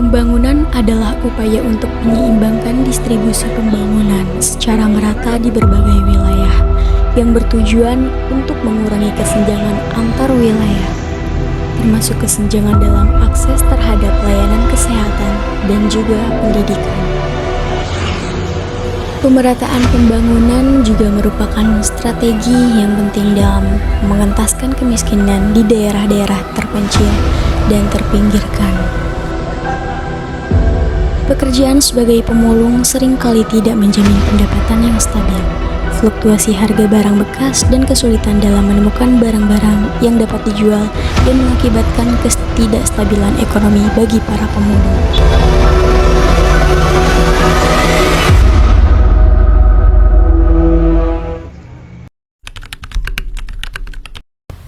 Pembangunan adalah upaya untuk menyeimbangkan distribusi pembangunan secara merata di berbagai wilayah yang bertujuan untuk mengurangi kesenjangan antar wilayah, termasuk kesenjangan dalam akses terhadap layanan kesehatan dan juga pendidikan. Pemerataan pembangunan juga merupakan strategi yang penting dalam mengentaskan kemiskinan di daerah-daerah terpencil dan terpinggirkan. Pekerjaan sebagai pemulung seringkali tidak menjamin pendapatan yang stabil, fluktuasi harga barang bekas, dan kesulitan dalam menemukan barang-barang yang dapat dijual dan mengakibatkan ketidakstabilan ekonomi bagi para pemulung.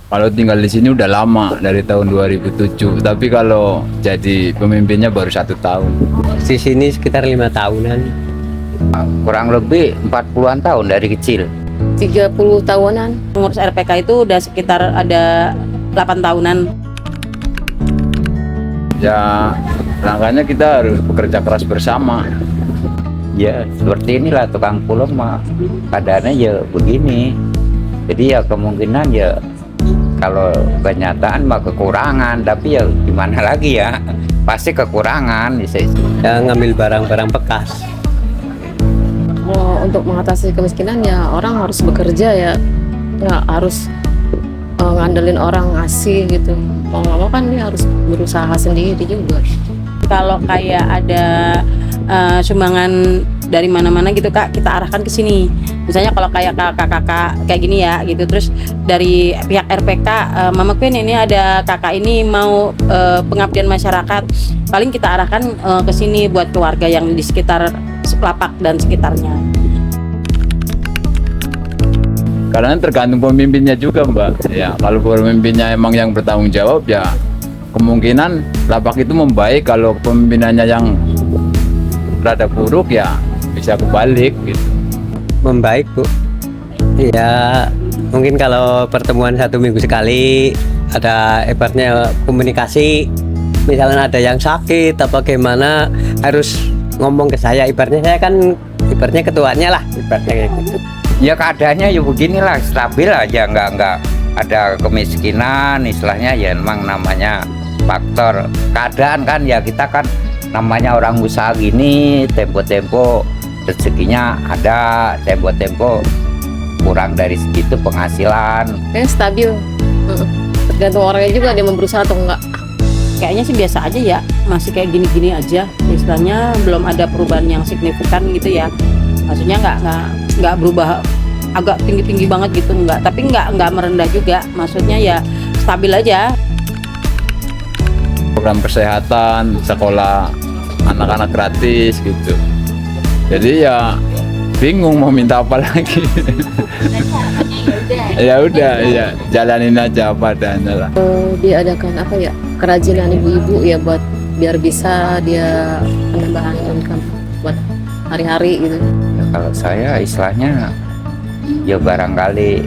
Kalau tinggal di sini udah lama, dari tahun 2007, tapi kalau jadi pemimpinnya baru 1 tahun. Di sini sekitar 5 tahunan. Kurang lebih 40-an tahun dari kecil. 30 tahunan. Pengurus RPK itu udah sekitar ada 8 tahunan. Ya, langkahnya kita harus bekerja keras bersama. Ya seperti inilah tukang pulung mah keadaannya ya begini. Jadi ya kemungkinan ya kalau kenyataan mah kekurangan, tapi ya gimana lagi ya, pasti kekurangan. Ya, ngambil barang-barang bekas. Untuk mengatasi kemiskinan ya orang harus bekerja ya, nggak harus ngandelin orang ngasih gitu. Mau nggak mau kan dia harus berusaha sendiri juga. Kalau kayak ada sumbangan dari mana-mana gitu Kak, kita arahkan ke sini. Misalnya kalau kayak kakak-kakak kayak gini ya gitu, terus dari pihak RPK, Mama Queen ini ada kakak ini mau pengabdian masyarakat, paling kita arahkan ke sini buat keluarga yang di sekitar Lapak dan sekitarnya. Karena tergantung pemimpinnya juga, Mbak. Ya, kalau pemimpinnya emang yang bertanggung jawab ya kemungkinan Lapak itu membaik. Kalau pemimpinannya yang rada buruk ya bisa kebalik gitu. Membaik, Bu. Ya mungkin kalau pertemuan 1 minggu sekali ada hebatnya komunikasi. Misalnya ada yang sakit apa gimana harus ngomong ke saya. Ibaratnya saya kan ketuanya lah, ibaratnya kayak gitu. Ya keadaannya ya beginilah, stabil aja, nggak ada kemiskinan istilahnya. Ya emang namanya faktor keadaan kan, ya kita kan namanya orang usaha gini, tempo-tempo rezekinya ada, tempo-tempo kurang dari segitu penghasilan. Stabil, tergantung orangnya juga dia mau berusaha atau enggak. Kayaknya sih biasa aja ya, masih kayak gini-gini aja. Istilahnya belum ada perubahan yang signifikan gitu ya. Maksudnya nggak berubah agak tinggi-tinggi banget gitu, enggak. Tapi nggak merendah juga. Maksudnya ya stabil aja. Program kesehatan, sekolah anak-anak gratis gitu. Jadi ya bingung mau minta apa lagi. Ya udah, ya jalanin aja apa adanya lah. Diadakan apa ya, kerajinan ibu-ibu ya buat biar bisa dia penambahan income buat hari-hari gitu. Ya, kalau saya istilahnya ya barangkali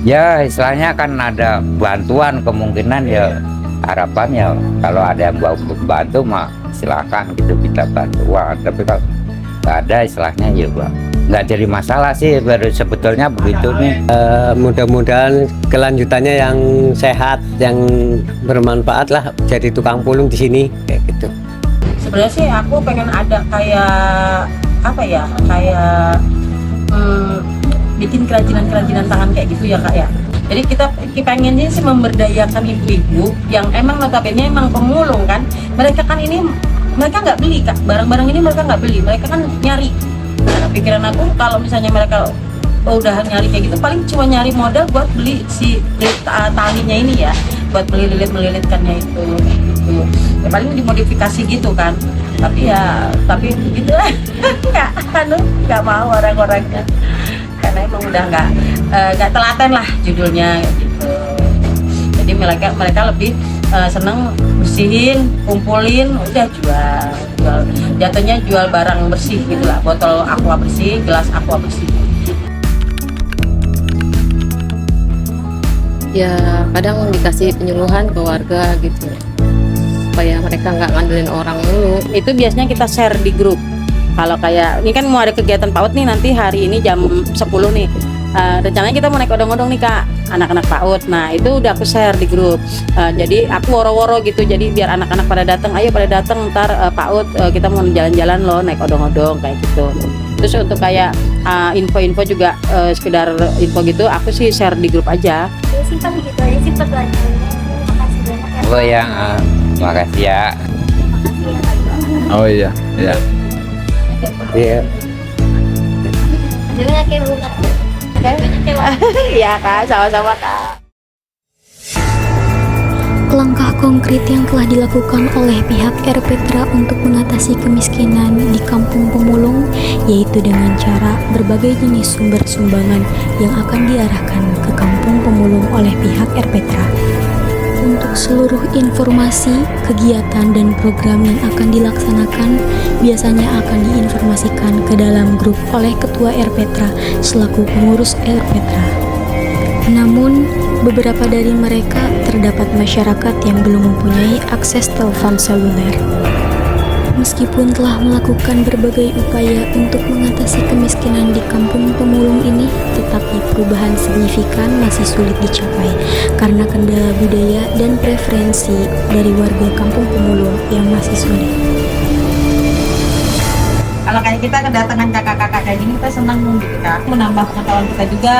ya istilahnya kan ada bantuan, kemungkinan ya harapannya kalau ada yang mau membantu mah silakan gitu, kita bantuan. Tapi kalau nggak ada istilahnya ya nggak jadi masalah sih, baru sebetulnya begitu nih. Mudah-mudahan kelanjutannya yang sehat, yang bermanfaat lah, jadi tukang pulung di sini kayak gitu. Sebenarnya sih aku pengen ada kayak apa ya, kayak bikin kerajinan tangan kayak gitu ya Kak ya. Jadi kita pengennya sih memberdayakan ibu-ibu yang emang notabene emang pemulung kan. Mereka kan ini mereka nggak beli Kak, barang-barang ini mereka nggak beli, mereka kan nyari. Nah, pikiran aku kalau misalnya mereka udah nyari kayak gitu, paling cuma nyari modal buat beli si talinya ini ya, buat beli melilitkannya itu gitu. Ya paling dimodifikasi gitu kan. Tapi gitu lah. nggak mau orang-orangnya. Karena emang udah nggak telaten lah judulnya gitu. Jadi mereka lebih seneng bersihin, kumpulin, udah jual. Jatuhnya jual barang bersih gitu lah, botol aqua bersih, gelas aqua bersih. Ya kadang dikasih penyuluhan ke warga gitu. supaya mereka nggak ngandelin orang dulu. Itu biasanya kita share di grup. Kalau kayak ini kan mau ada kegiatan PAUD nih nanti hari ini jam 10 nih. Rencananya kita mau naik odong-odong nih Kak, anak-anak PAUD. Nah itu udah aku share di grup. Jadi aku woro-woro gitu. Jadi biar anak-anak pada datang, ayo pada datang ntar PAUD kita mau jalan-jalan loh naik odong-odong kayak gitu. Terus untuk kayak info-info juga sekedar info gitu, aku sih share di grup aja. Simpan gitu aja sih pertanyaan. Makasih banyak ya. Oh ya, makasih ya. Makasih ya Kak. Oh iya, iya. Iya. Banyak ya Bu. Banyak ya Pak. Iya Kak, sama-sama Kak. Langkah konkret yang telah dilakukan oleh pihak RPTRA untuk mengatasi kemiskinan di Kampung Pemulung yaitu dengan cara berbagai jenis sumber sumbangan yang akan diarahkan ke Kampung Pemulung oleh pihak RPTRA. Untuk seluruh informasi, kegiatan, dan program yang akan dilaksanakan biasanya akan diinformasikan ke dalam grup oleh Ketua RPTRA selaku pengurus RPTRA. Namun, beberapa dari mereka terdapat masyarakat yang belum mempunyai akses telepon seluler. Meskipun telah melakukan berbagai upaya untuk mengatasi kemiskinan di Kampung Pemulung ini, tetapi perubahan signifikan masih sulit dicapai karena kendala budaya dan preferensi dari warga Kampung Pemulung yang masih sulit. Kalau kayak kita kedatangan kakak-kakak kayak gini kita senang gitu Kak. Menambah pengetahuan kita juga,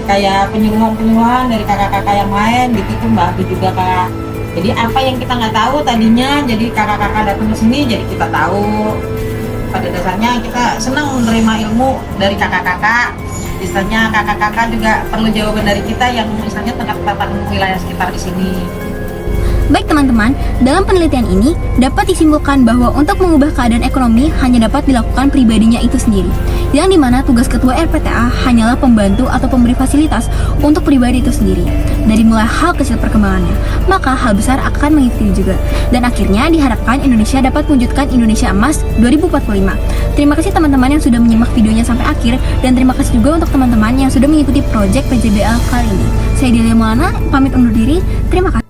kayak penyuluhan-penyuluhan dari kakak-kakak yang lain gitu itu Mbak juga Kak. Jadi apa yang kita nggak tahu tadinya, jadi kakak-kakak datang ke sini jadi kita tahu. Pada dasarnya kita senang menerima ilmu dari kakak-kakak. Misalnya kakak-kakak juga perlu jawaban dari kita yang misalnya tentang wilayah sekitar di sini. Baik teman-teman, dalam penelitian ini dapat disimpulkan bahwa untuk mengubah keadaan ekonomi hanya dapat dilakukan pribadinya itu sendiri, yang dimana tugas ketua RPTA hanyalah pembantu atau pemberi fasilitas untuk pribadi itu sendiri, dari mulai hal kecil perkembangannya, maka hal besar akan mengikuti juga, dan akhirnya diharapkan Indonesia dapat mewujudkan Indonesia Emas 2045. Terima kasih teman-teman yang sudah menyimak videonya sampai akhir, dan terima kasih juga untuk teman-teman yang sudah mengikuti proyek PJBL kali ini. Saya Delia Maulana, pamit undur diri, terima kasih.